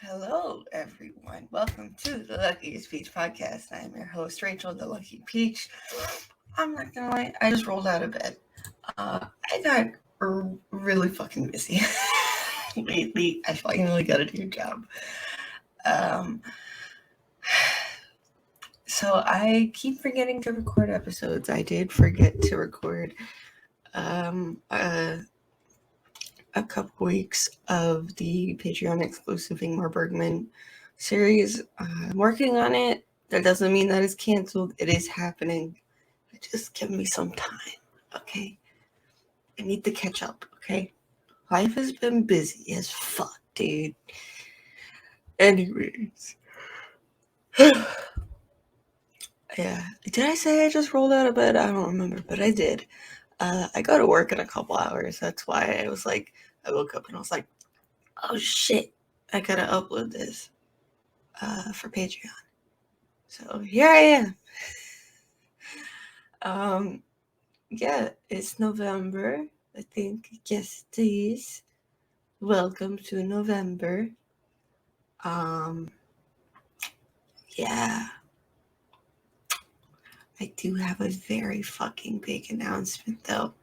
Hello, everyone. Welcome to the Luckiest Peach podcast. I am your host, Rachel, the Lucky Peach. I'm not gonna lie, I just rolled out of bed. I got really fucking busy lately. I finally got a new job. Um, so I keep forgetting to record episodes. I did forget to record um, a, a couple weeks of the Patreon exclusive Ingmar Bergman series. I'm working on it. That doesn't mean that it's canceled. It is happening. Just give me some time, okay? I need to catch up, okay? Life has been busy as fuck, dude. Anyways. Yeah. Did I say I just rolled out of bed? I don't remember, but I did. I go to work in a couple hours. That's why I was like, I woke up and I was like, oh shit, I gotta upload this for Patreon. So here I am. Yeah, it's November. I think, yes, it is. Welcome to November. Um, yeah, I do have a very fucking big announcement though.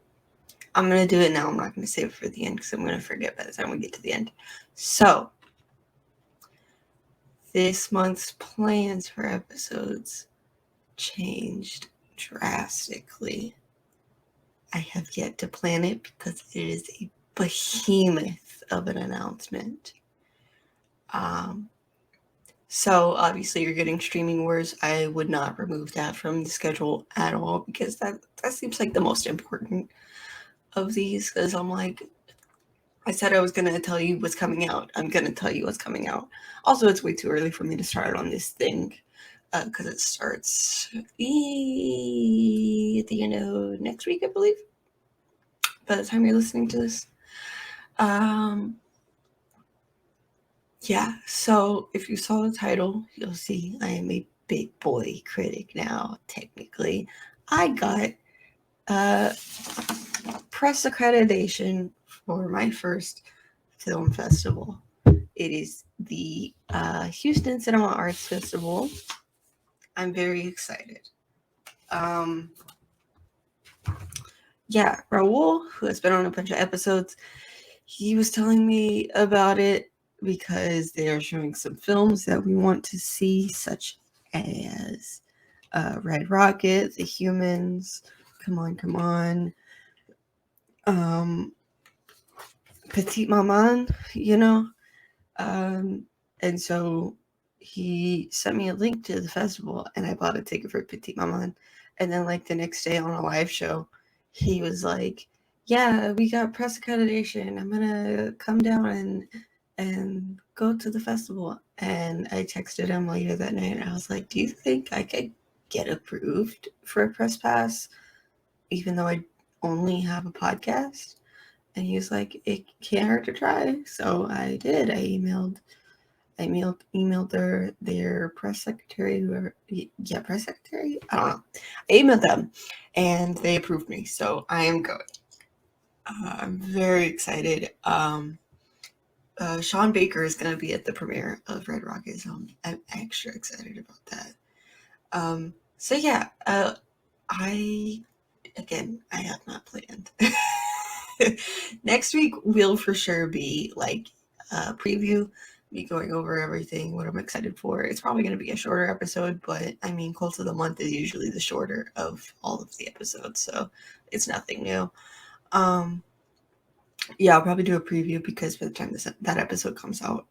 I'm gonna do it now. I'm not gonna save it for the end because I'm gonna forget by the time we get to the end. So, this month's plans for episodes changed drastically. I have yet to plan it because it is a behemoth of an announcement. Um, so obviously you're getting streaming wars. I would not remove that from the schedule at all because that seems like the most important of these. Because I'm like, I said I was gonna tell you what's coming out. I'm gonna tell you what's coming out. Also, it's way too early for me to start on this thing because it starts at the end of next week, I believe. By the time you're listening to this, um, yeah. So if you saw the title, you'll see I am a big boy critic now. Technically, I got uh, press accreditation for my first film festival. It is the Houston Cinema Arts Festival. I'm very excited. Um, yeah, Raul, who has been on a bunch of episodes, he was telling me about it because they are showing some films that we want to see, such as Red Rocket, The Humans, Come On, Come On, um, Petite Maman, you know? Um, and so he sent me a link to the festival and I bought a ticket for Petite Maman. And then like the next day on a live show, he was like, yeah, we got press accreditation. I'm gonna come down and go to the festival. And I texted him later that night and I was like, do you think I could get approved for a press pass even though I only have a podcast? And he was like, it can't hurt to try. So I did. I emailed their press secretary, press secretary. I don't know. I emailed them, and they approved me. So I am going. I'm very excited. Sean Baker is going to be at the premiere of Red Rocket, so I'm extra excited about that. So yeah, I have not planned. Next week will for sure be like a preview, me going over everything, what I'm excited for. It's probably going to be a shorter episode, but I mean, Cult of the Month is usually the shorter of all of the episodes, so it's nothing new. Yeah, I'll probably do a preview because by the time that episode comes out,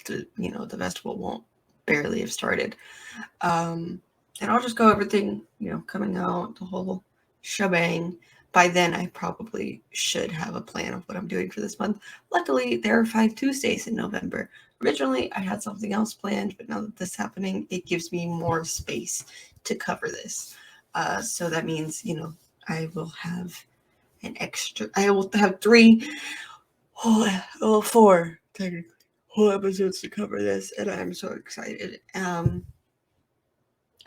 the festival won't barely have started. And I'll just go everything, coming out, the whole shebang. By then, I probably should have a plan of what I'm doing for this month. Luckily, there are 5 Tuesdays in November. Originally, I had something else planned, but now that this is happening, it gives me more space to cover this. So that means, I will have I will have 3, four, technically, whole episodes to cover this, and I'm so excited.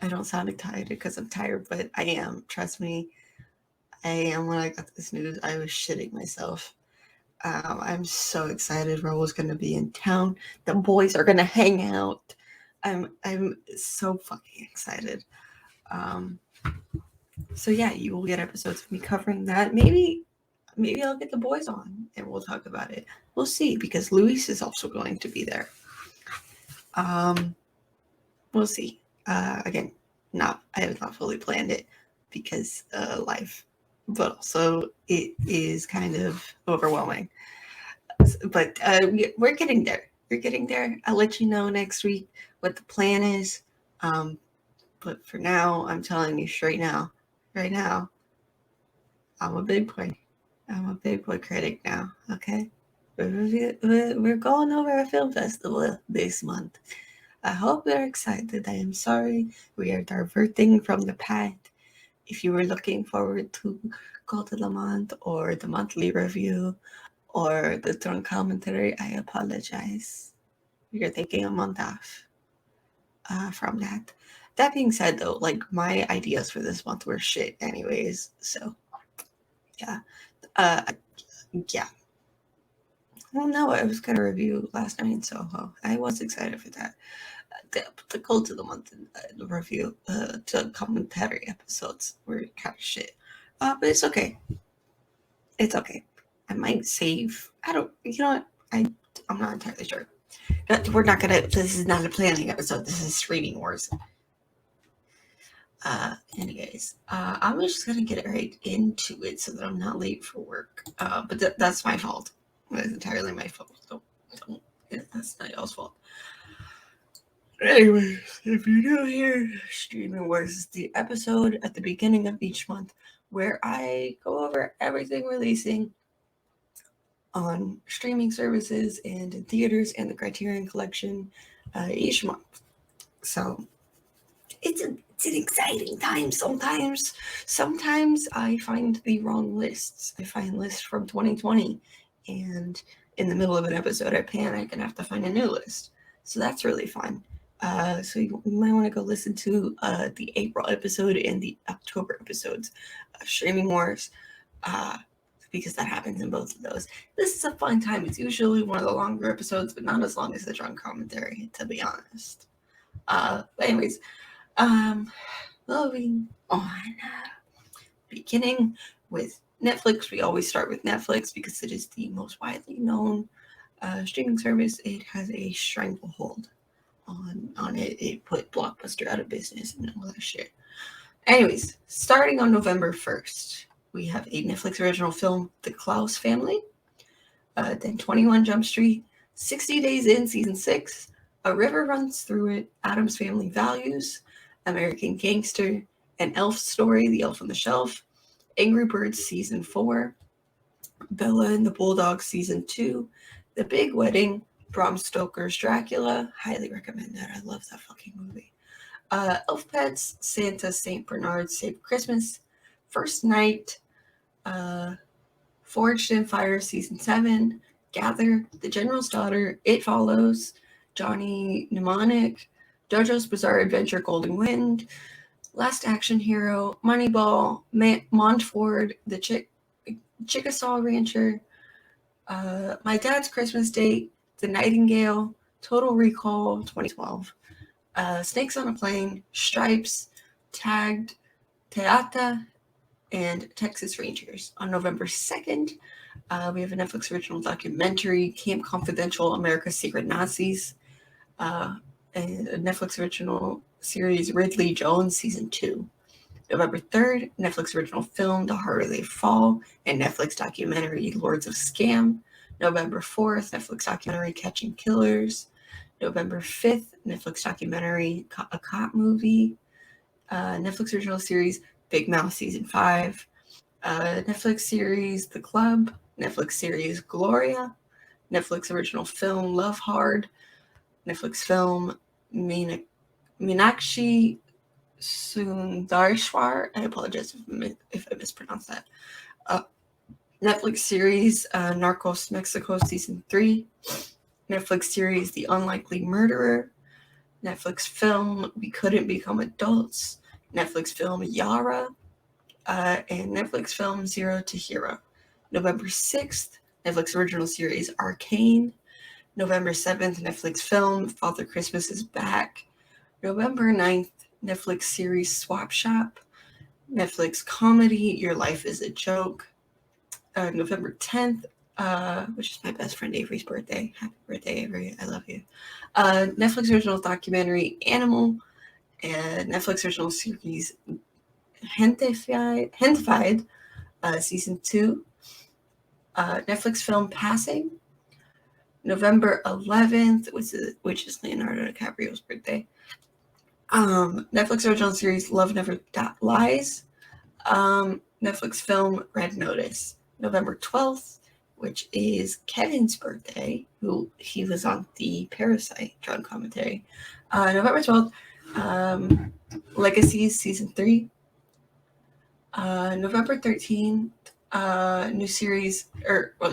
I don't sound excited because I'm tired, but I am. Trust me, I am. When I got this news, I was shitting myself. I'm so excited. Raul's going to be in town. The boys are going to hang out. I'm so fucking excited. So yeah, you will get episodes of me covering that. Maybe I'll get the boys on and we'll talk about it. We'll see, because Luis is also going to be there. We'll see. Again, I have not fully planned it because life, but also it is kind of overwhelming. But we're getting there. We're getting there. I'll let you know next week what the plan is. But for now, I'm telling you straight now, right now, I'm a big boy. I'm a big boy critic now. Okay, we're going over a film festival this month. I hope you're excited. I am sorry we are diverting from the path. If you were looking forward to Cult of the Month or the monthly review or the drunk commentary, I apologize. You're taking a month off from that. That being said, though, like, my ideas for this month were shit anyways. So, yeah. Yeah. Well, no, I was going to review Last Night in Soho. I was excited for that. The Cult of the Month review, the commentary episodes were kind of shit. But it's okay. It's okay. I might save. I don't. You know what? I'm not entirely sure. We're not gonna. This is not a planning episode. This is Streaming Wars. Anyways, I'm just gonna get right into it so that I'm not late for work. But that's my fault. That's entirely my fault. Don't. That's not y'all's fault. Anyways, if you're new here, Streaming Wars is the episode at the beginning of each month where I go over everything releasing on streaming services and in theaters and the Criterion Collection each month. So it's an exciting time. Sometimes I find the wrong lists. I find lists from 2020, and in the middle of an episode, I panic and have to find a new list. So that's really fun. So you might want to go listen to the April episode and the October episodes of Streaming Wars, because that happens in both of those. This is a fun time. It's usually one of the longer episodes, but not as long as the drunk commentary, to be honest. But anyways, moving on. Beginning with Netflix. We always start with Netflix because it is the most widely known streaming service. It has a stranglehold on it. It put Blockbuster out of business and all that shit. Anyways, starting on November 1st, we have a Netflix original film, The Klaus Family. Then 21 Jump Street, 60 Days In, Season 6, A River Runs Through It, Addams Family Values, American Gangster, An Elf Story, The Elf on the Shelf, Angry Birds Season 4, Bella and the Bulldog Season 2, The Big Wedding, Bram Stoker's Dracula. Highly recommend that. I love that fucking movie. Elf Pets, Santa, St. Bernard, Save Christmas, First Night, Forged in Fire Season 7, Gather, The General's Daughter, It Follows, Johnny Mnemonic, JoJo's Bizarre Adventure Golden Wind, Last Action Hero, Moneyball, Montford, The Chickasaw Rancher, My Dad's Christmas Date, The Nightingale, Total Recall 2012, Snakes on a Plane, Stripes, Tagged, Teata, and Texas Rangers. On November 2nd, we have a Netflix original documentary, Camp Confidential, America's Secret Nazis, and a Netflix original series, Ridley Jones, Season 2. November 3rd, Netflix original film, The Harder They Fall, and Netflix documentary, Lords of Scam. November 4th, Netflix documentary, Catching Killers. November 5th, Netflix documentary, A Cop Movie. Netflix original series, Big Mouth Season 5. Netflix series, The Club. Netflix series, Gloria. Netflix original film, Love Hard. Netflix film, Meenakshi Sundareshwar. I apologize if I mispronounced that. Netflix series, Narcos Mexico Season 3. Netflix series, The Unlikely Murderer. Netflix film, We Couldn't Become Adults. Netflix film, Yara. And Netflix film, Zero to Hero. November 6th, Netflix original series Arcane. November 7th, Netflix film Father Christmas is Back. November 9th, Netflix series Swap Shop. Netflix comedy Your Life is a Joke. November 10th, which is my best friend Avery's birthday. Happy birthday, Avery. I love you. Netflix original documentary Animal. And Netflix original series Hentified, season 2. Netflix film Passing. November 11th, which is Leonardo DiCaprio's birthday. Netflix original series Love Never Lies. Netflix film Red Notice. November 12th, which is Kevin's birthday, who he was on the Parasite drug commentary. November 12th, Legacies season 3. November 13th,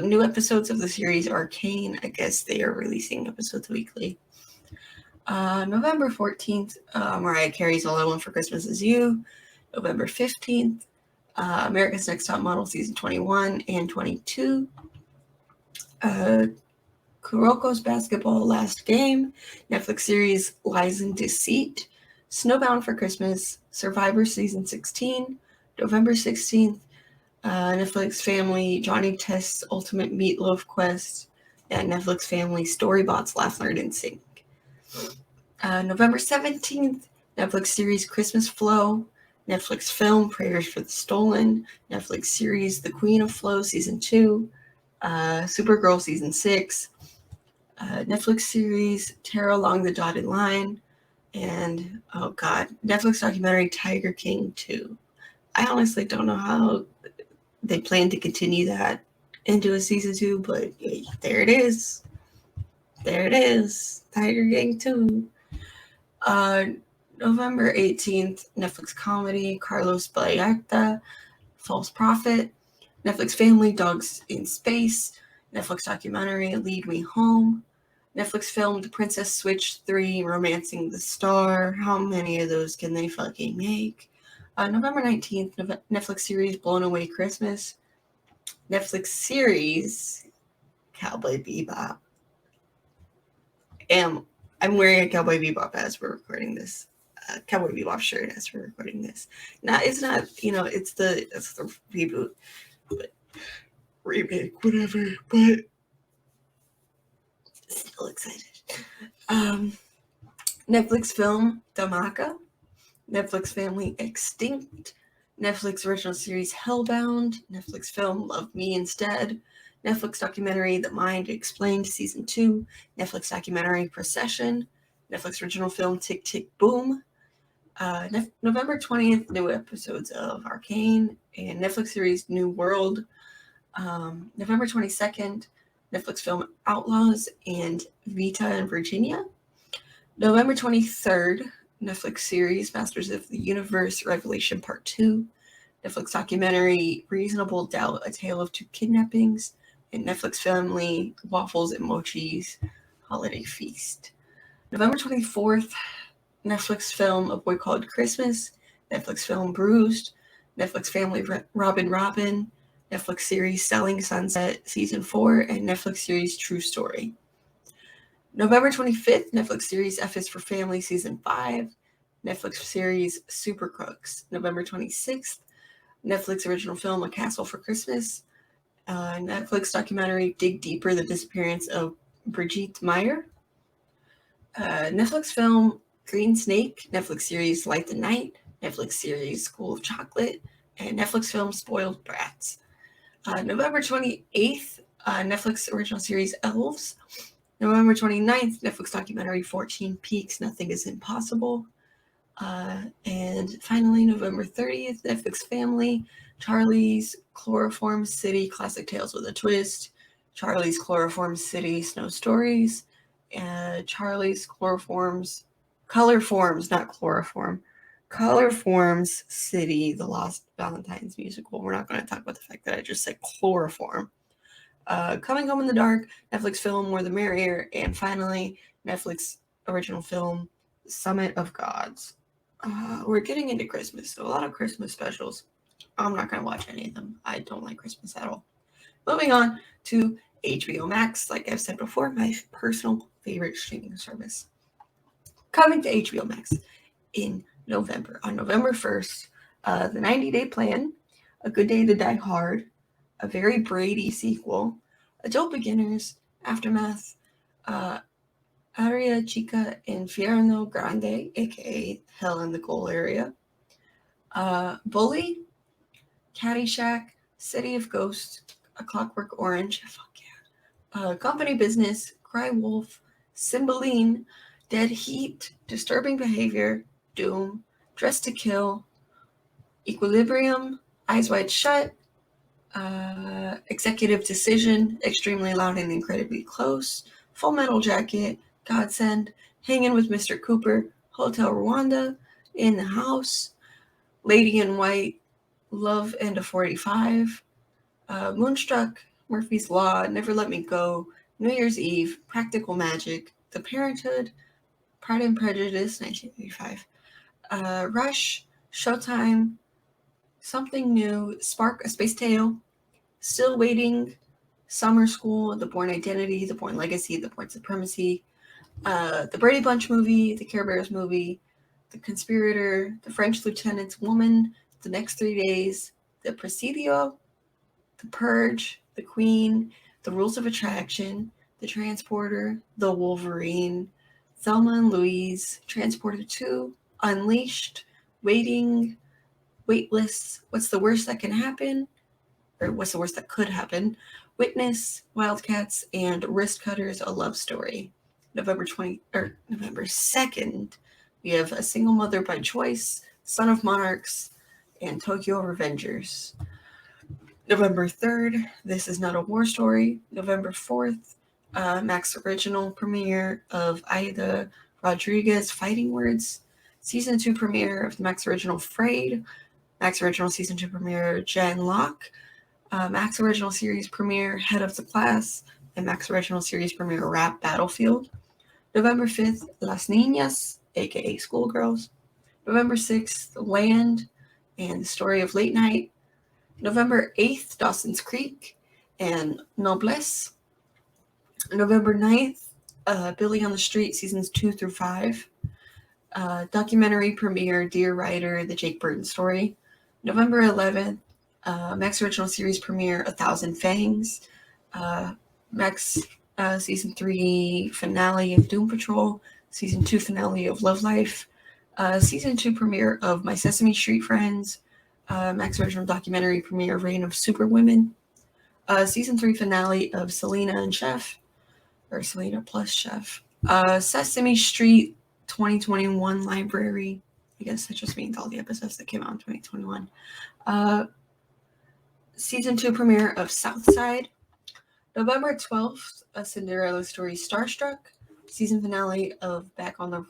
new episodes of the series Arcane. I guess they are releasing episodes weekly. November 14th, Mariah Carey's All I Want for Christmas Is You. November 15th, America's Next Top Model season 21 and 22. Kuroko's Basketball Last Game. Netflix series Lies in Deceit. Snowbound for Christmas. Survivor season 16. November 16th, Netflix Family Johnny Test's Ultimate Meatloaf Quest. And Netflix Family Storybots Laugh, Learn, and Sing. November 17th, Netflix series Christmas Flow. Netflix film Prayers for the Stolen. Netflix series The Queen of Flow season 2. Supergirl season 6. Netflix series Terror Along the Dotted Line. And, oh God, Netflix documentary Tiger King 2. I honestly don't know how they plan to continue that into a season 2, but there it is. There it is. Tiger King 2. November 18th, Netflix comedy Carlos Vallarta, False Prophet. Netflix family Dogs in Space. Netflix documentary Lead Me Home. Netflix film The Princess Switch 3, Romancing the Star. How many of those can they fucking make? November 19th, Netflix series Blown Away Christmas. Netflix series Cowboy Bebop. I'm wearing a Cowboy Bebop as we're recording this. Cowboy Bebop shirt as we're recording this. Now, it's not, it's the reboot, but remake, whatever, but still excited. Netflix film Damaka. Netflix family Extinct. Netflix original series Hellbound. Netflix film Love Me Instead. Netflix documentary The Mind Explained season 2. Netflix documentary Procession. Netflix original film Tick Tick Boom. November 20th, new episodes of Arcane and Netflix series New World. November 22nd, Netflix film Outlaws and Vita in Virginia. November 23rd, Netflix series Masters of the Universe Revelation Part 2. Netflix documentary Reasonable Doubt, A Tale of Two Kidnappings. And Netflix family Waffles and Mochi's Holiday Feast. November 24th, Netflix film A Boy Called Christmas. Netflix film Bruised. Netflix family Robin Robin. Netflix series Selling Sunset Season 4. And Netflix series True Story. November 25th, Netflix series F is for Family Season 5. Netflix series Super Crooks. November 26th, Netflix original film A Castle for Christmas. Netflix documentary Dig Deeper, The Disappearance of Brigitte Meyer. Netflix film Green Snake. Netflix series Light the Night. Netflix series School of Chocolate. And Netflix film Spoiled Brats. November 28th, Netflix original series Elves. November 29th, Netflix documentary 14 Peaks, Nothing is Impossible. And finally, November 30th, Netflix family, Charlie's Chloroform City, Classic Tales with a Twist. Charlie's Chloroform City, Snow Stories. Charlie's Color Forms, not chloroform. Color Forms City, The Lost Valentine's Musical. We're not going to talk about the fact that I just said chloroform. Coming Home in the Dark, Netflix film More the Merrier, and finally, Netflix original film Summit of Gods. We're getting into Christmas, so a lot of Christmas specials. I'm not going to watch any of them. I don't like Christmas at all. Moving on to HBO Max, like I've said before, my personal favorite streaming service. Coming to HBO Max in November. On November 1st, the 90-Day Plan, A Good Day to Die Hard, a very Brady sequel, Adult Beginners, Aftermath, Aria Chica Infierno Grande, aka Hell in the Coal Area, Bully, Caddyshack, City of Ghosts, A Clockwork Orange, fuck yeah, Company Business, Cry Wolf, Cymbeline, Dead Heat, Disturbing Behavior, Doom, Dress to Kill, Equilibrium, Eyes Wide Shut, Executive Decision, Extremely Loud and Incredibly Close, Full Metal Jacket, Godsend, Hanging with Mr. Cooper, Hotel Rwanda, In the House, Lady in White, Love and a 45, Moonstruck, Murphy's Law, Never Let Me Go, New Year's Eve, Practical Magic, The Parenthood, Pride and Prejudice, 1985, Rush, Showtime, Something New, Spark, A Space Tale, Still Waiting, Summer School, The Bourne Identity, The Bourne Legacy, The Bourne Supremacy, The Brady Bunch movie, The Care Bears movie, The Conspirator, The French Lieutenant's Woman, The Next 3 Days, The Presidio, The Purge, The Queen, The Rules of Attraction, The Transporter, The Wolverine, Thelma and Louise, Transporter 2, Unleashed, Waiting, Waitlist, What's the Worst That Can Happen? Or What's the Worst That Could Happen? Witness, Wildcats, and Wrist Cutters, A Love Story. November 2nd, we have A Single Mother by Choice, Son of Monarchs, and Tokyo Revengers. November 3rd, This Is Not a War Story. November 4th, Max Original premiere of Aida Rodriguez Fighting Words. Season 2 premiere of the Max Original Frayed. Max Original Season 2 premiere Jen Locke. Max Original Series premiere Head of the Class. And Max Original Series premiere Rap Battlefield. November 5th, Las Niñas, aka Schoolgirls. November 6th, Land and the Story of Late Night. November 8th, Dawson's Creek and Noblesse. November 9th, Billy on the Street, seasons 2 through 5. Documentary premiere, Dear Rider, The Jake Burton Story. November 11th, Max Original Series premiere, A Thousand Fangs. Max Season 3 finale of Doom Patrol. Season 2 finale of Love Life. Season 2 premiere of My Sesame Street Friends. Max Original documentary premiere, Reign of Superwomen. Season 3 finale of Selena and Chef. Or Selena plus Chef. Sesame Street 2021 library. I guess that just means all the episodes that came out in 2021. Season 2 premiere of Southside. November 12th, A Cinderella Story Starstruck. Season finale of Back on the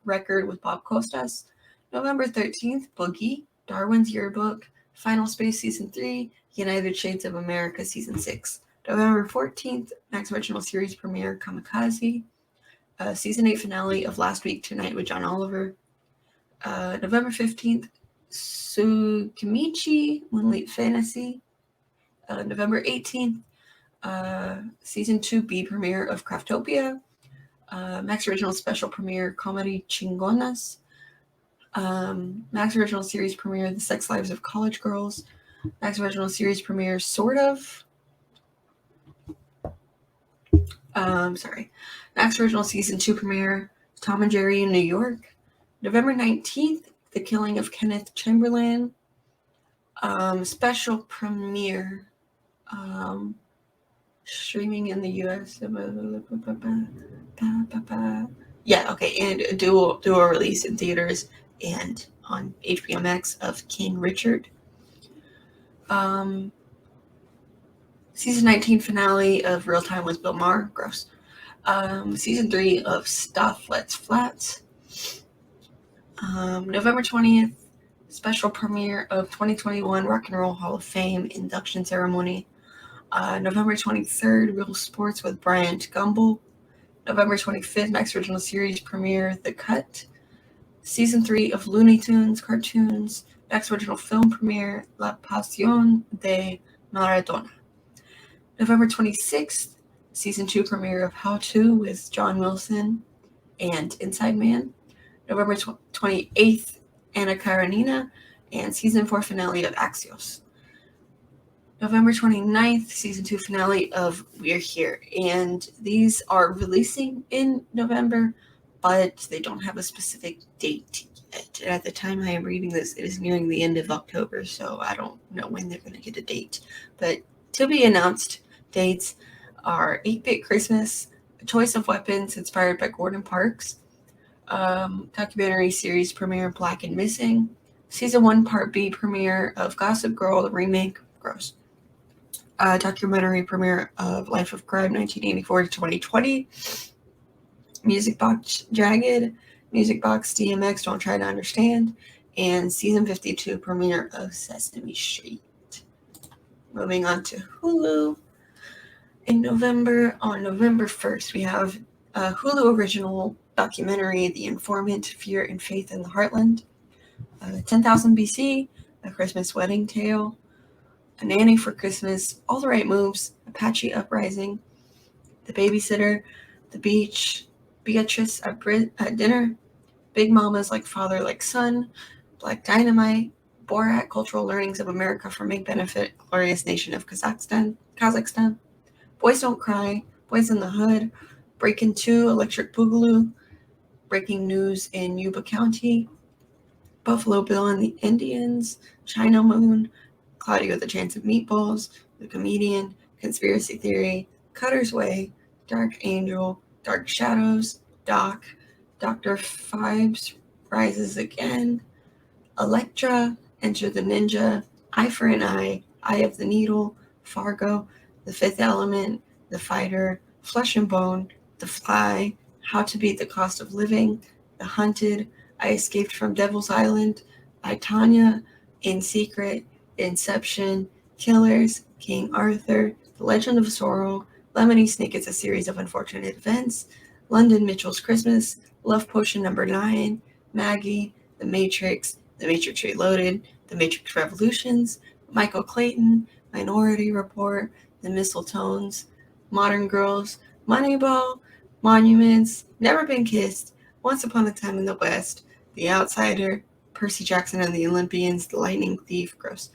Record with Bob Costas. November 13th, Boogie, Darwin's Yearbook, Final Space Season 3, United Shades of America Season 6. November 14th, Max Original Series premiere, Kamikaze. Season 8 finale of Last Week Tonight with John Oliver. November 15th, Tsukimichi, Moonlight Fantasy. November 18th, Season 2 B premiere of Craftopia. Max Original Special premiere, Comedy Chingonas. Max Original Series premiere, The Sex Lives of College Girls. Max Original Series premiere, Sort of. Max Original Season 2 premiere, Tom and Jerry in New York. November 19th, The Killing of Kenneth Chamberlain. Special premiere, streaming in the US. Yeah, okay, and a dual release in theaters and on HBO Max of King Richard. Season 19 finale of Real Time with Bill Maher. Gross. Season 3 of Stuff Let's Flats. November 20th, special premiere of 2021 Rock and Roll Hall of Fame induction ceremony. November 23rd, Real Sports with Bryant Gumbel. November 25th, Max Original Series premiere, The Cut. Season 3 of Looney Tunes cartoons. Max Original Film premiere, La Pasión de Maradona. November 26th, season 2 premiere of How To with John Wilson and Inside Man. November 28th, Anna Karenina and season 4 finale of Axios. November 29th, season 2 finale of We're Here. And these are releasing in November, but they don't have a specific date yet. And at the time I am reading this, it is nearing the end of October, so I don't know when they're going to get a date. But to be announced dates are 8-Bit Christmas, A Choice of Weapons inspired by Gordon Parks, documentary series premiere Black and Missing, season 1 part B premiere of Gossip Girl, the remake, gross. Documentary premiere of Life of Crime 1984 to 2020, Music Box Jagged, Music Box DMX Don't Try to Understand, and season 52 premiere of Sesame Street. Moving on to Hulu. In November, on November 1st, we have a Hulu original documentary, The Informant, Fear and Faith in the Heartland, 10,000 BC, A Christmas Wedding Tale, A Nanny for Christmas, All the Right Moves, Apache Uprising, The Babysitter, The Beach, Beatrice at Dinner, Big Mamas Like Father Like Son, Black Dynamite, Borat Cultural Learnings of America for Make Benefit, Glorious Nation of Kazakhstan, Boys Don't Cry, Boys in the Hood, Breakin' 2, Electric Boogaloo, Breaking News in Yuba County, Buffalo Bill and the Indians, China Moon, Claudio the Chance of Meatballs, The Comedian, Conspiracy Theory, Cutter's Way, Dark Angel, Dark Shadows, Doc, Dr. Phibes Rises Again, Elektra, Enter the Ninja, Eye for an Eye, Eye of the Needle, Fargo, The Fifth Element, The Fighter, Flesh and Bone, The Fly, How to Beat the Cost of Living, The Hunted, I Escaped from Devil's Island, I, Tanya, In Secret, Inception, Killers, King Arthur, The Legend of Zorro, Lemony Snicket's A Series of Unfortunate Events, London Mitchell's Christmas, Love Potion Number 9, Maggie, The Matrix Reloaded, The Matrix Revolutions, Michael Clayton, Minority Report, The Mistletones, Modern Girls, Moneyball, Monuments, Never Been Kissed, Once Upon a Time in the West, The Outsider, Percy Jackson and the Olympians, The Lightning Thief, gross,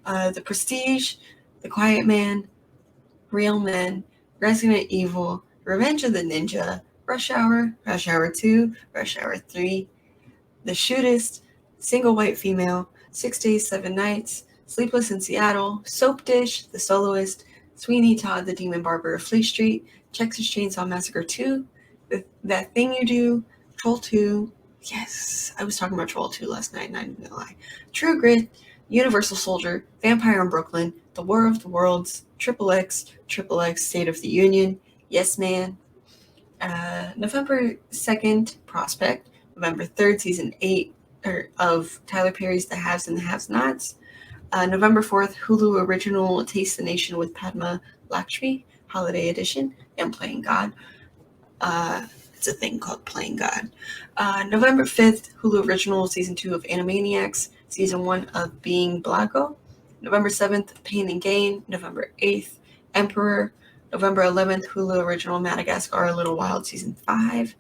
The Prestige, The Quiet Man, Real Men, Resident Evil, Revenge of the Ninja, Rush Hour 2, Rush Hour 3, The Shootist, Single White Female, 6 Days, 7 Nights, Sleepless in Seattle, Soap Dish, The Soloist, Sweeney Todd, The Demon Barber of Fleet Street, Texas Chainsaw Massacre 2, That Thing You Do, Troll 2, yes, I was talking about Troll 2 last night, and I'm not gonna lie. True Grit, Universal Soldier, Vampire in Brooklyn, The War of the Worlds, Triple X, State of the Union, Yes Man, November 2nd, Prospect, November 3rd, Season 8 of Tyler Perry's The Haves and the Have-Nots, November 4th, Hulu original Taste the Nation with Padma Lakshmi, Holiday Edition, and Playing God. It's a thing called Playing God. November 5th, Hulu original Season 2 of Animaniacs, Season 1 of Being Blago. November 7th, Pain and Gain. November 8th, Emperor. November 11th, Hulu original Madagascar, A Little Wild, Season 5.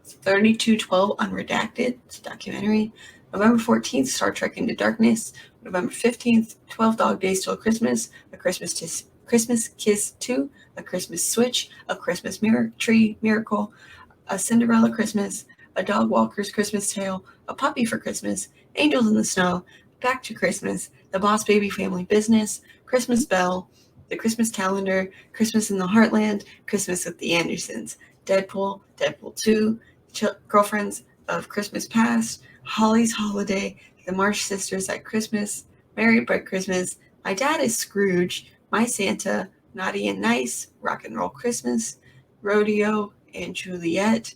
3212 Unredacted, it's a documentary. November 14th, Star Trek Into Darkness. November 15th, 12 Dog Days Till Christmas, A Christmas Kiss 2, A Christmas Switch, A Christmas Tree Miracle, A Cinderella Christmas, A Dog Walker's Christmas Tale, A Puppy for Christmas, Angels in the Snow, Back to Christmas, The Boss Baby Family Business, Christmas Bell, The Christmas Calendar, Christmas in the Heartland, Christmas with the Andersons, Deadpool, Deadpool 2, Girlfriends of Christmas Past, Holly's Holiday, The Marsh Sisters at Christmas, Married by Christmas, My Dad is Scrooge, My Santa, Naughty and Nice, Rock and Roll Christmas, Rodeo and Juliet,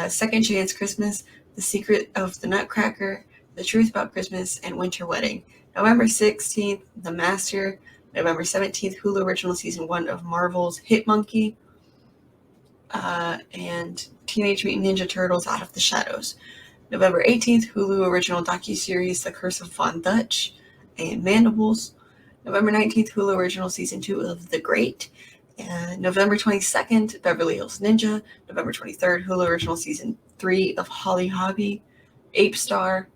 Second Chance Christmas, The Secret of the Nutcracker, The Truth About Christmas, and Winter Wedding. November 16th, The Master. November 17th, Hulu Original Season 1 of Marvel's Hit Monkey, and Teenage Mutant Ninja Turtles Out of the Shadows. November 18th, Hulu Original Docuseries The Curse of Von Dutch and Mandibles. November 19th, Hulu Original Season 2 of The Great. And November 22nd, Beverly Hills Ninja. November 23rd, Hulu Original Season 3 of Holly Hobby. Ape Star.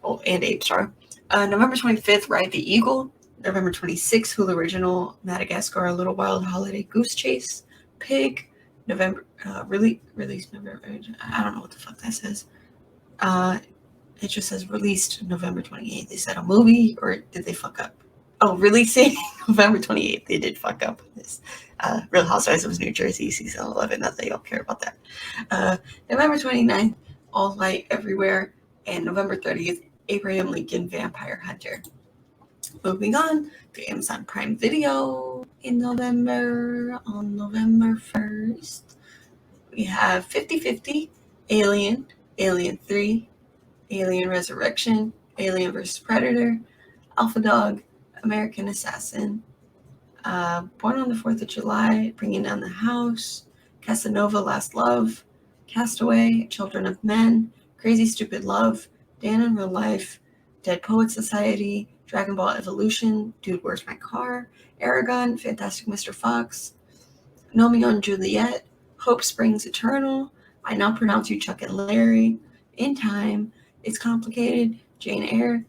Oh, and Ape Star. November 25th, Ride the Eagle. November 26th, Hulu Original Madagascar, A Little Wild Holiday Goose Chase. Pig. November, released November, I don't know what the fuck that says. It just says released November 28th. Is that a movie or did they fuck up? Oh, releasing November 28th. They did fuck up with this. Real Housewives of New Jersey, season 11. Not that y'all care about that. November 29th, All Light Everywhere. And November 30th, Abraham Lincoln Vampire Hunter. Moving on to Amazon Prime Video in November. On November 1st, we have 50/50, Alien, Alien 3, Alien Resurrection, Alien vs. Predator, Alpha Dog, American Assassin, Born on the 4th of July, Bringing Down the House, Casanova Last Love, Castaway, Children of Men, Crazy Stupid Love, Dan in Real Life, Dead Poet Society, Dragon Ball Evolution, Dude, Where's My Car, Aragon, Fantastic Mr. Fox, Romeo and Juliet, Hope Springs Eternal, I Now Pronounce You Chuck and Larry, In Time, It's Complicated, Jane Eyre,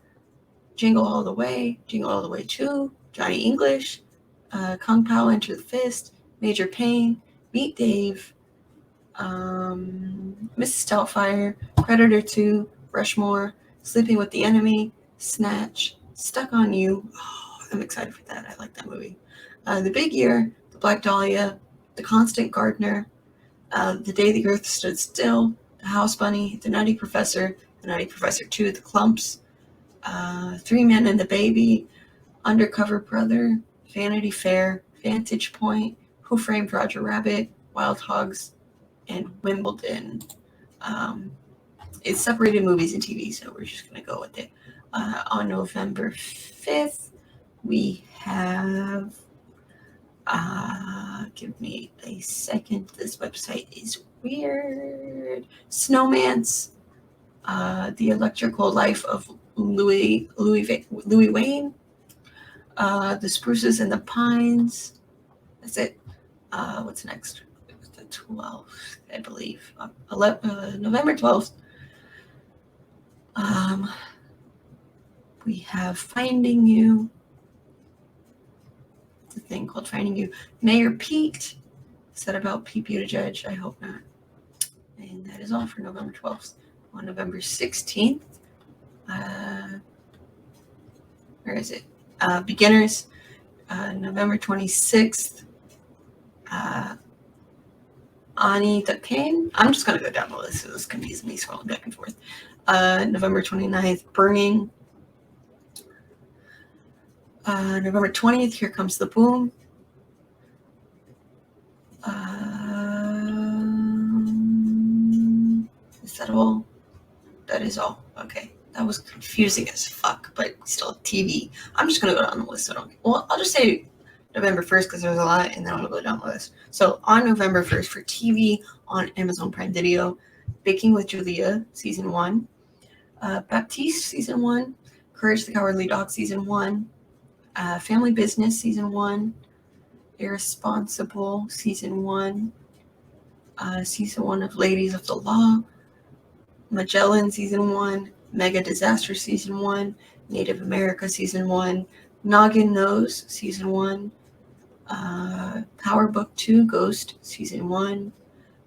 Jingle All the Way 2, Johnny English, Kung Pao Enter the Fist, Major Payne, Meet Dave, Mrs. Doubtfire, Predator 2, Rushmore, Sleeping with the Enemy, Snatch, Stuck on You. Oh, I'm excited for that. I like that movie. The Big Year, The Black Dahlia, The Constant Gardener, The Day the Earth Stood Still, The House Bunny, The Nutty Professor 2, The Clumps, Three Men and the Baby, Undercover Brother, Vanity Fair, Vantage Point, Who Framed Roger Rabbit, Wild Hogs, and Wimbledon. It's separated movies and TV, so we're just going to go with it. On November 5th, we have, give me a second, this website is weird, Snowman's, The Electrical Life of Louis Wayne, The Spruces and the Pines. That's it. What's next? The 12th, I believe. November 12th. We have Finding You. It's a thing called Finding You. Mayor Pete. Is that about Pete Buttigieg? I hope not. And that is all for November 12th. On November 16th, where is it? Beginners. November 26th, Ani the Kane. I'm just going to go down the list, so this confuses me scrolling back and forth. November 29th, Burning. November 20th, Here Comes the Boom. Is that all? That is all. Okay. That was confusing as fuck, but still TV. I'm just going to go down the list. I'll just say November 1st because there's a lot, and then I'll go down the list. So on November 1st for TV on Amazon Prime Video, Baking with Julia, Season 1. Baptiste, Season 1. Courage the Cowardly Dog, Season 1. Family Business, Season 1. Irresponsible, Season 1. Season 1 of Ladies of the Law. Magellan, Season 1. Mega Disaster, Season 1. Native America, Season 1. Noggin Knows, Season 1. Power Book 2, Ghost, Season 1.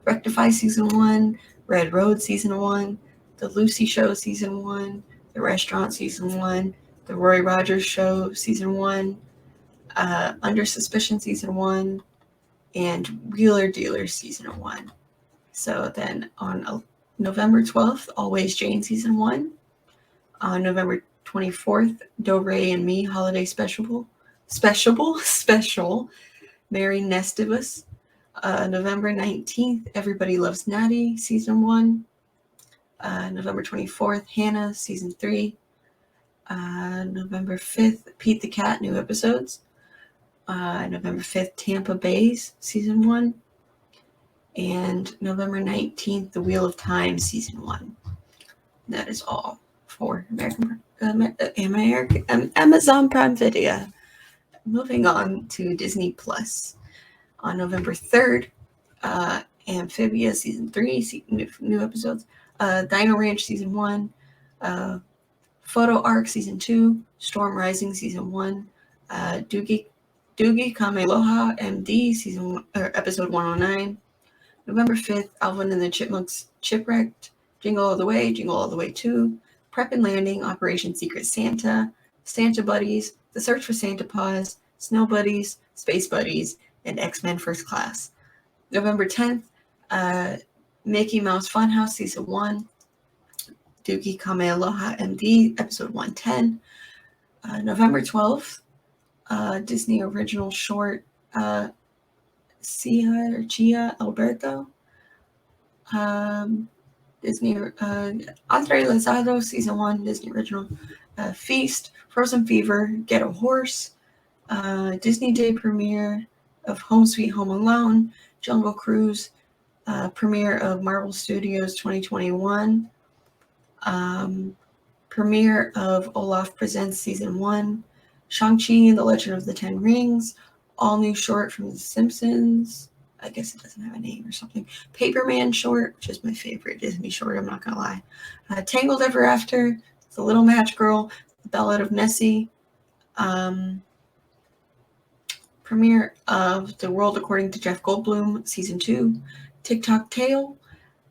Rectify, Season 1. Red Road, Season 1. The Lucy Show, Season 1. The Restaurant, Season 1. The Roy Rogers Show, Season 1. Under Suspicion, Season 1. And Wheeler Dealer, Season 1. So then on November 12th, Always Jane, Season 1. On November 24th, Do Re and Me Holiday Special. Mary Nestivus. November 19th, Everybody Loves Natty, Season 1. November 24th, Hannah, Season 3. November 5th, Pete the Cat, new episodes. November 5th, Tampa Bays, Season 1. And November 19th, The Wheel of Time, Season 1. That is all for Amazon Prime Video. Moving on to Disney Plus. On November 3rd, Amphibia Season 3, new episodes. Dino Ranch Season 1. Photo Arc Season 2. Storm Rising Season 1. Doogie Kamealoha MD Season 1, Episode 109. November 5th, Alvin and the Chipmunks Chipwrecked. Jingle All the Way, Jingle All the Way 2. Prep and Landing, Operation Secret Santa. Santa Buddies, The Search for Santa Paws. Snow Buddies, Space Buddies, and X-Men First Class. November 10th, Mickey Mouse Funhouse Season 1. Doogie Kamealoha MD, Episode 110. November 12th, Disney Original Short, Chia Alberto. Disney Andre Lozado Season 1, Disney Original. Feast, Frozen Fever, Get a Horse. Disney Day premiere of Home Sweet Home Alone. Jungle Cruise, premiere of Marvel Studios 2021. Premiere of Olaf Presents Season 1. Shang-Chi and the Legend of the Ten Rings. All new short from The Simpsons. I guess it doesn't have a name or something. Paperman short, which is my favorite Disney short, I'm not going to lie. Tangled Ever After, The Little Match Girl, The Ballad of Nessie. Premiere of The World According to Jeff Goldblum, Season 2. TikTok Tale.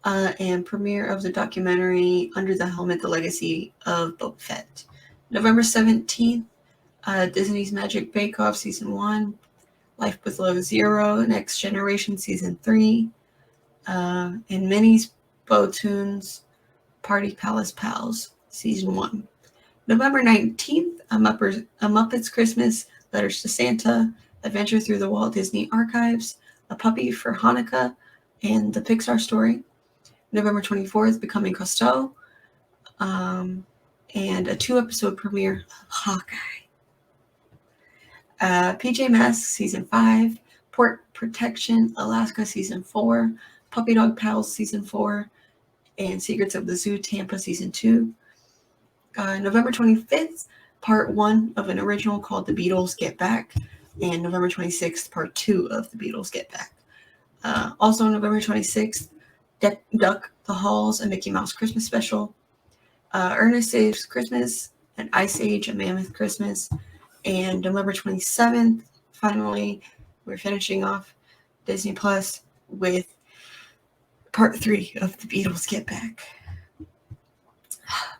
And premiere of the documentary Under the Helmet, The Legacy of Boba Fett. November 17th, Disney's Magic Bake Off Season 1. Life Below Zero, Next Generation Season 3. And Minnie's Bow Tunes, Party Palace Pals Season 1. November 19th, A Muppets Christmas, Letters to Santa, Adventure Through the Walt Disney Archives, A Puppy for Hanukkah, and The Pixar Story. November 24th, Becoming Cousteau, and a 2-episode premiere of Hawkeye. PJ Masks Season 5, Port Protection Alaska Season 4, Puppy Dog Pals Season 4, and Secrets of the Zoo Tampa Season 2. November 25th, Part 1 of an original called The Beatles Get Back, and November 26th, Part 2 of The Beatles Get Back. Also November 26th, Duck the Halls, a Mickey Mouse Christmas special. Ernest Saves Christmas, and Ice Age, a Mammoth Christmas. And November 27th, finally, we're finishing off Disney Plus with Part 3 of The Beatles Get Back.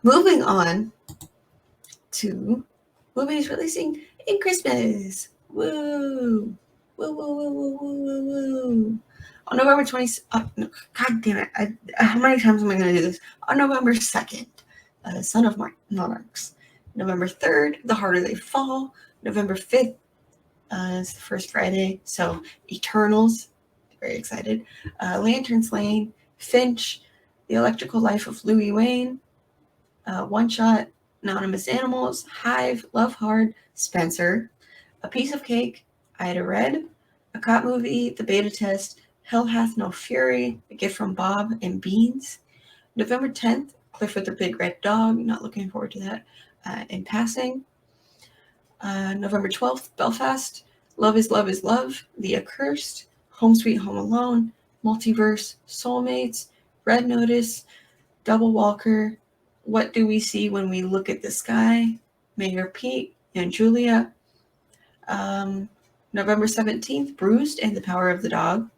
Moving on to movies releasing in Christmas. Woo! Woo, woo, woo, woo, woo, woo, woo. On November 20th, God damn it, how many times am I going to do this? On November 2nd, Son of Monarchs. November 3rd, The Harder They Fall. November 5th is the first Friday, so Eternals, very excited. Lantern's Lane, Finch, The Electrical Life of Louis Wayne, One Shot, Anonymous Animals, Hive, Love Hard, Spencer, A Piece of Cake, Ida Red, A Cop Movie, The Beta Test, Hell Hath No Fury, A Gift from Bob and Beans. November 10th, Clifford the Big Red Dog, not looking forward to that. In Passing. November 12th, Belfast, Love is Love is Love, The Accursed, Home Sweet Home Alone, Multiverse, Soulmates, Red Notice, Double Walker, What Do We See When We Look at the Sky, Mayor Pete and Julia. November 17th, Bruised and the Power of the Dog.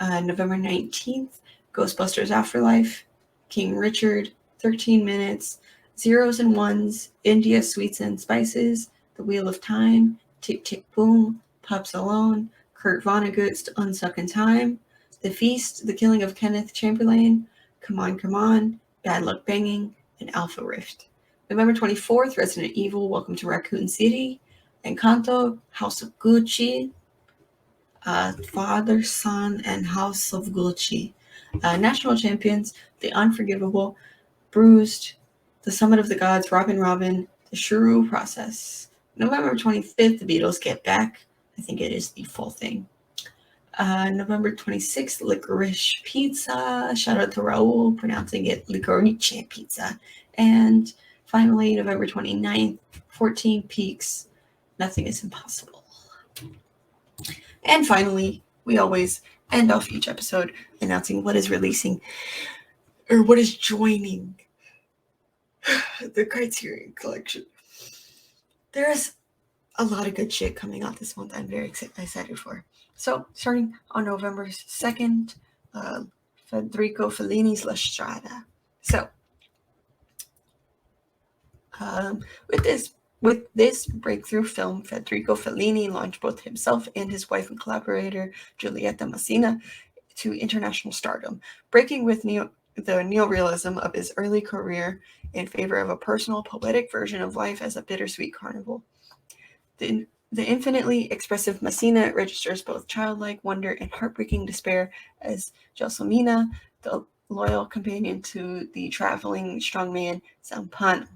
November 19th, Ghostbusters Afterlife, King Richard, 13 Minutes, Zeros and Ones, India Sweets and Spices, The Wheel of Time, Tick Tick Boom, Pups Alone, Kurt Vonnegut's Unsuck in Time, The Feast, The Killing of Kenneth Chamberlain, Come On, Come On, Bad Luck Banging, and Alpha Rift. November 24th, Resident Evil, Welcome to Raccoon City, Encanto, House of Gucci, Father, Son, and House of Gucci. National Champions, The Unforgivable, Bruised, The Summit of the Gods, Robin, The Shrew Process. November 25th, The Beatles Get Back. I think it is the full thing. November 26th, Licorice Pizza. Shout out to Raul, pronouncing it Licorice Pizza. And finally, November 29th, 14 Peaks, Nothing is impossible. And finally, we always end off each episode announcing what is releasing or what is joining the Criterion Collection. There is a lot of good shit coming out this month I'm very excited for. So, starting on November 2nd, Federico Fellini's La Strada. So, with this breakthrough film, Federico Fellini launched both himself and his wife and collaborator, Giulietta Messina, to international stardom, breaking with the neorealism of his early career in favor of a personal, poetic version of life as a bittersweet carnival. The infinitely expressive Messina registers both childlike wonder and heartbreaking despair as Gelsomina, the loyal companion to the traveling strongman Zampano,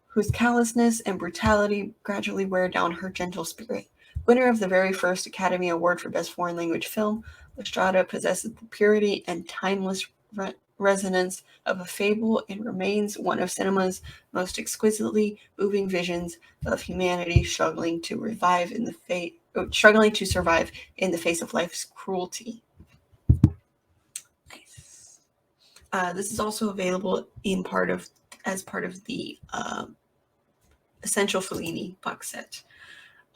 whose callousness and brutality gradually wear down her gentle spirit. Winner of the very first Academy Award for Best Foreign Language Film, La Strada possesses the purity and timeless resonance of a fable and remains one of cinema's most exquisitely moving visions of humanity struggling to survive in the face of life's cruelty. Nice. This is also available as part of the Essential Fellini box set.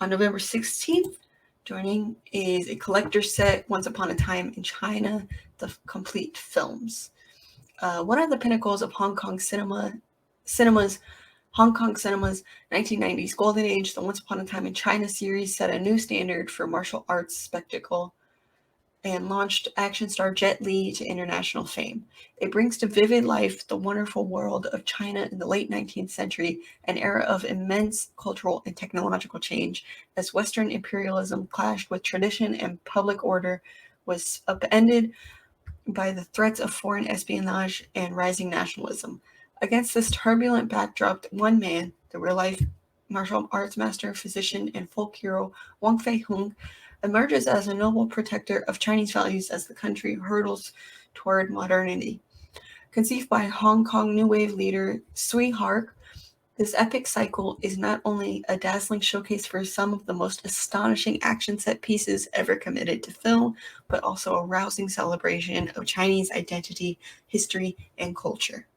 On November 16th, joining is a collector set, Once Upon a Time in China, the complete films. One of the pinnacles of Hong Kong cinema's 1990s golden age, the Once Upon a Time in China series set a new standard for martial arts spectacle and launched action star Jet Li to international fame. It brings to vivid life the wonderful world of China in the late 19th century, an era of immense cultural and technological change, as Western imperialism clashed with tradition and public order was upended by the threats of foreign espionage and rising nationalism. Against this turbulent backdrop, one man, the real-life martial arts master, physician, and folk hero Wang Fei-hung, emerges as a noble protector of Chinese values as the country hurtles toward modernity. Conceived by Hong Kong New Wave leader Tsui Hark, this epic cycle is not only a dazzling showcase for some of the most astonishing action set pieces ever committed to film, but also a rousing celebration of Chinese identity, history, and culture.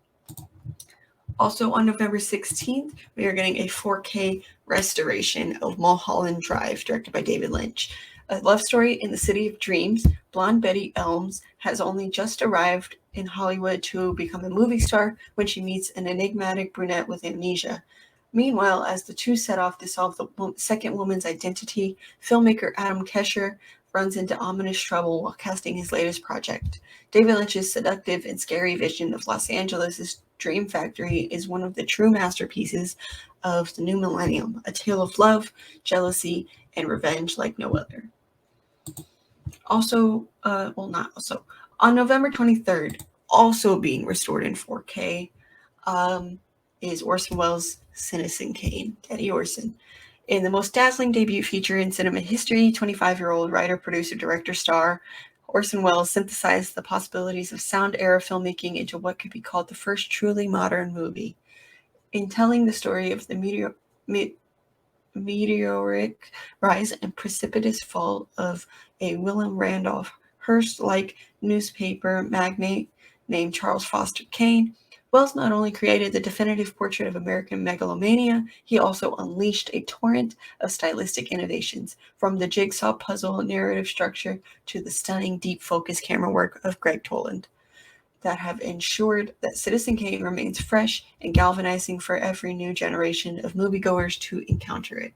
Also on November 16th, we are getting a 4K restoration of Mulholland Drive, directed by David Lynch. A love story in the city of dreams, blonde Betty Elms has only just arrived in Hollywood to become a movie star when she meets an enigmatic brunette with amnesia. Meanwhile, as the two set off to solve the second woman's identity, filmmaker Adam Kesher runs into ominous trouble while casting his latest project. David Lynch's seductive and scary vision of Los Angeles' dream factory is one of the true masterpieces of the new millennium, a tale of love, jealousy, and revenge like no other. On November 23rd, also being restored in 4K, is Orson Welles' Citizen Kane, Teddy Orson. In the most dazzling debut feature in cinema history, 25-year-old writer, producer, director, star Orson Welles synthesized the possibilities of sound era filmmaking into what could be called the first truly modern movie. In telling the story of the meteoric rise and precipitous fall of a William Randolph Hearst-like newspaper magnate named Charles Foster Kane, Welles not only created the definitive portrait of American megalomania, he also unleashed a torrent of stylistic innovations, from the jigsaw puzzle narrative structure to the stunning deep focus camera work of Greg Toland, that have ensured that Citizen Kane remains fresh and galvanizing for every new generation of moviegoers to encounter it.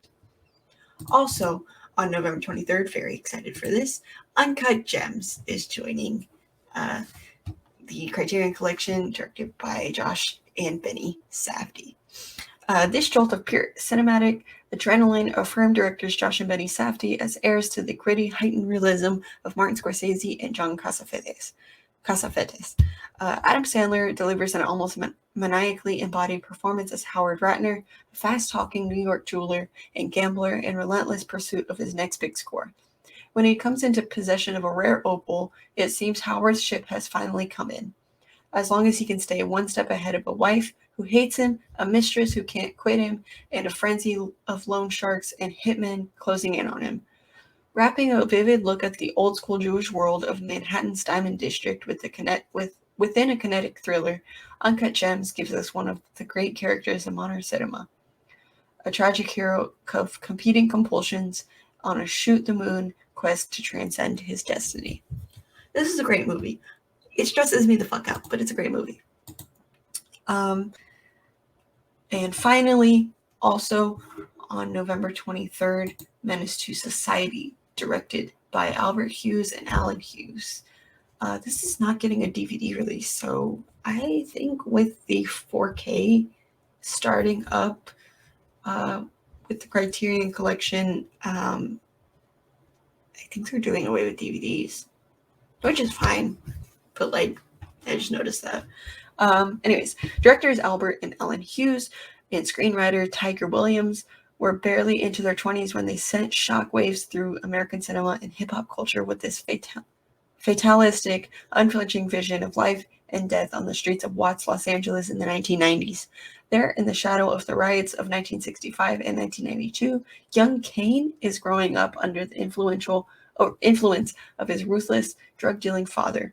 Also, on November 23rd, very excited for this, Uncut Gems is joining the Criterion Collection, directed by Josh and Benny Safdie. This jolt of pure cinematic adrenaline affirmed directors Josh and Benny Safdie as heirs to the gritty, heightened realism of Martin Scorsese and John Cassavetes. Adam Sandler delivers an almost maniacally embodied performance as Howard Ratner, a fast-talking New York jeweler and gambler in relentless pursuit of his next big score. When he comes into possession of a rare opal, it seems Howard's ship has finally come in. As long as he can stay one step ahead of a wife who hates him, a mistress who can't quit him, and a frenzy of loan sharks and hitmen closing in on him. Wrapping a vivid look at the old-school Jewish world of Manhattan's Diamond District within a kinetic thriller, Uncut Gems gives us one of the great characters in modern cinema. A tragic hero of competing compulsions on a shoot-the-moon quest to transcend his destiny. This is a great movie. It stresses me the fuck out, but it's a great movie. And finally, also on November 23rd, Menace to Society, directed by Albert Hughes and Alan Hughes. This is not getting a DVD release, so I think with the 4K starting up with the Criterion Collection, I think they're doing away with DVDs, which is fine, but like, I just noticed that. Anyways, directors Albert and Ellen Hughes and screenwriter Tiger Williams were barely into their 20s when they sent shockwaves through American cinema and hip-hop culture with this fatalistic, unflinching vision of life and death on the streets of Watts, Los Angeles in the 1990s. There, in the shadow of the riots of 1965 and 1992, young Kane is growing up under the influence of his ruthless, drug-dealing father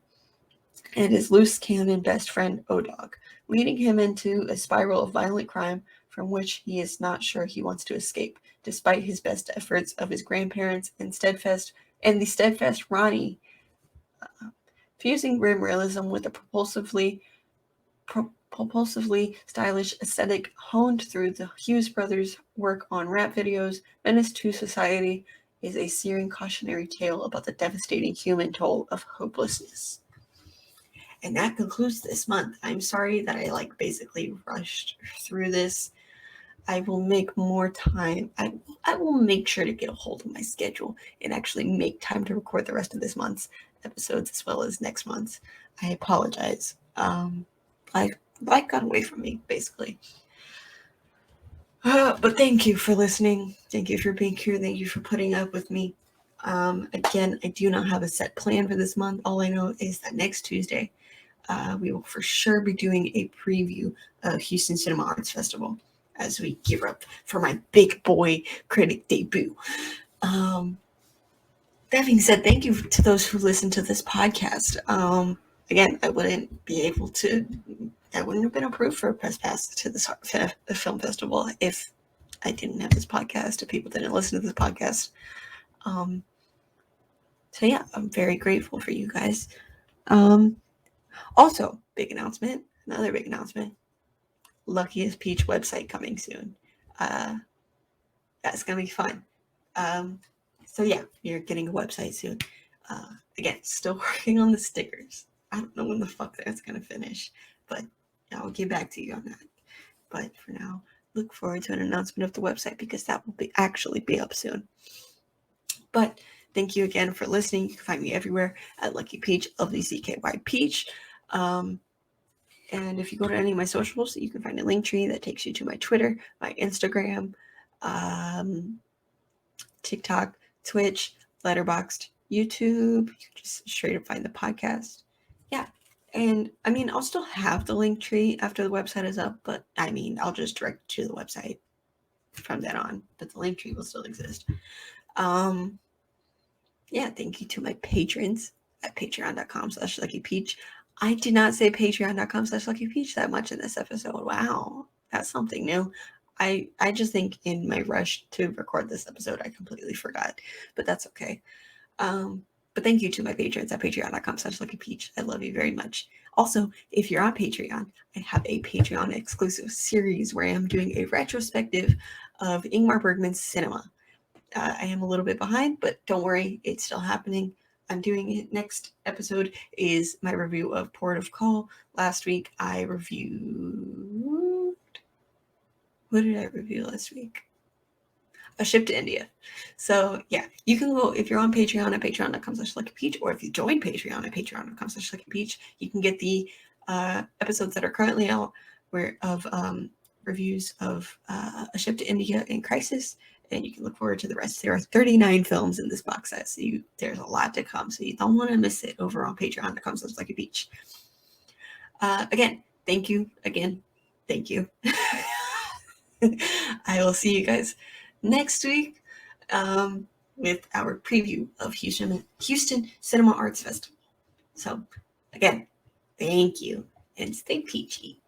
and his loose cannon best friend O-Dog, leading him into a spiral of violent crime from which he is not sure he wants to escape, despite his best efforts of his grandparents and the steadfast Ronnie, fusing grim realism with a propulsively stylish aesthetic honed through the Hughes brothers' work on rap videos. Menace to Society is a searing cautionary tale about the devastating human toll of hopelessness. And that concludes this month. I'm sorry that I basically rushed through this. I will make more time. I will make sure to get a hold of my schedule and actually make time to record the rest of this month's episodes as well as next month's. I apologize. Life got away from me, basically. But thank you for listening. Thank you for being here. Thank you for putting up with me. Again, I do not have a set plan for this month. All I know is that next Tuesday, we will for sure be doing a preview of Houston Cinema Arts Festival as we gear up for my big boy Critic debut. That being said, thank you to those who listen to this podcast. Again, I wouldn't have been approved for a press pass to this film festival if I didn't have this podcast, if people didn't listen to this podcast. So yeah, I'm very grateful for you guys. Also, another big announcement, Luckiest Peach website coming soon. That's going to be fun. So yeah, you're getting a website soon. Again, still working on the stickers. I don't know when the fuck that's going to finish, but I'll get back to you on that. But for now, look forward to an announcement of the website because that will actually be up soon. But thank you again for listening. You can find me everywhere at Lucky Peach, LVCKY Peach. And if you go to any of my socials, you can find a link tree that takes you to my Twitter, my Instagram, TikTok, Twitch, Letterboxd, YouTube. You can just straight up find the podcast. Yeah. And I'll still have the link tree after the website is up, but I'll just direct you to the website from then on, but the link tree will still exist. Yeah, thank you to my patrons at patreon.com/luckypeach. I did not say patreon.com/luckypeach that much in this episode. Wow, that's something new. I just think in my rush to record this episode, I completely forgot, but that's okay. But thank you to my patrons at patreon.com/luckypeach. I love you very much. Also, if you're on Patreon, I have a Patreon exclusive series where I am doing a retrospective of Ingmar Bergman's cinema. I am a little bit behind, but don't worry, it's still happening. I'm doing it. Next episode is my review of Port of Call. Last week, I reviewed... What did I review last week? A Ship to India. So, yeah, you can go, if you're on Patreon at patreon.com/luckypeach, or if you join Patreon at patreon.com/luckypeach, you can get the episodes that are currently out of reviews of A Ship to India and Crisis. And you can look forward to the rest. There are 39 films in this box set, so there's a lot to come. So you don't want to miss it over on patreon.com/luckypeach. Again, thank you again Thank you. I will see you guys next week with our preview of Houston Cinema Arts Festival. So, again, thank you and stay peachy.